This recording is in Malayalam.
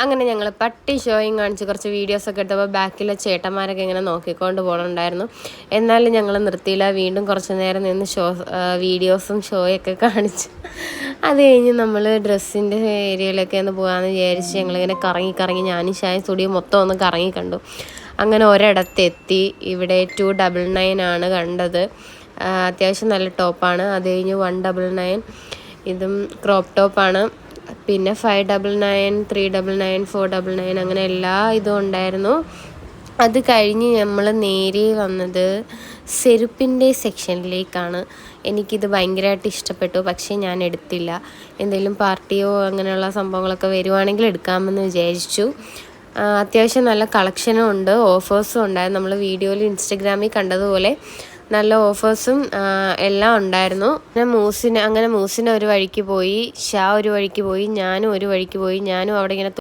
അങ്ങനെ ഞങ്ങൾ പട്ടി ഷോയും കാണിച്ച് കുറച്ച് വീഡിയോസൊക്കെ എടുത്തപ്പോൾ ബാക്കിലെ ചേട്ടന്മാരൊക്കെ ഇങ്ങനെ നോക്കിക്കൊണ്ട് പോകണുണ്ടായിരുന്നു. എന്നാലും ഞങ്ങൾ നിർത്തിയില്ല. വീണ്ടും കുറച്ച് നേരം നിന്ന് വീഡിയോസും ഷോയൊക്കെ കാണിച്ച് അത് കഴിഞ്ഞ് നമ്മൾ ഡ്രസ്സിൻ്റെ ഏരിയയിലൊക്കെ ഒന്ന് പോകാമെന്ന് വിചാരിച്ച് ഞങ്ങളിങ്ങനെ കറങ്ങി ഞാനും ഷായും സ്റ്റുഡിയോ മൊത്തം ഒന്ന് കറങ്ങി കണ്ടു. അങ്ങനെ ഒരിടത്തെത്തി. ഇവിടെ 299 ആണ് കണ്ടത്. അത്യാവശ്യം നല്ല ടോപ്പാണ്. അത് കഴിഞ്ഞ് 199, ഇതും ക്രോപ്പ് ടോപ്പാണ്. പിന്നെ 599, 399, 499 അങ്ങനെ എല്ലാ ഇതും ഉണ്ടായിരുന്നു. അത് കഴിഞ്ഞ് നമ്മൾ നേരെ വന്നത് ചെരുപ്പിൻ്റെ സെക്ഷനിലേക്കാണ്. എനിക്കിത് ഭയങ്കരമായിട്ട് ഇഷ്ടപ്പെട്ടു. പക്ഷേ ഞാൻ എടുത്തില്ല. എന്തെങ്കിലും പാർട്ടിയോ അങ്ങനെയുള്ള സംഭവങ്ങളൊക്കെ വരുവാണെങ്കിൽ എടുക്കാമെന്ന് വിചാരിച്ചു. അത്യാവശ്യം നല്ല കളക്ഷനും ഉണ്ട്, ഓഫേഴ്സും ഉണ്ടായിരുന്നു. നമ്മൾ വീഡിയോയിൽ ഇൻസ്റ്റഗ്രാമിൽ കണ്ടതുപോലെ നല്ല ഓഫേഴ്സും എല്ലാം ഉണ്ടായിരുന്നു. മൂസിന് ഒരു വഴിക്ക് പോയി, ഷാ ഒരു വഴിക്ക് പോയി, ഞാനും ഒരു വഴിക്ക് പോയി. ഞാനും അവിടെ ഇങ്ങനെ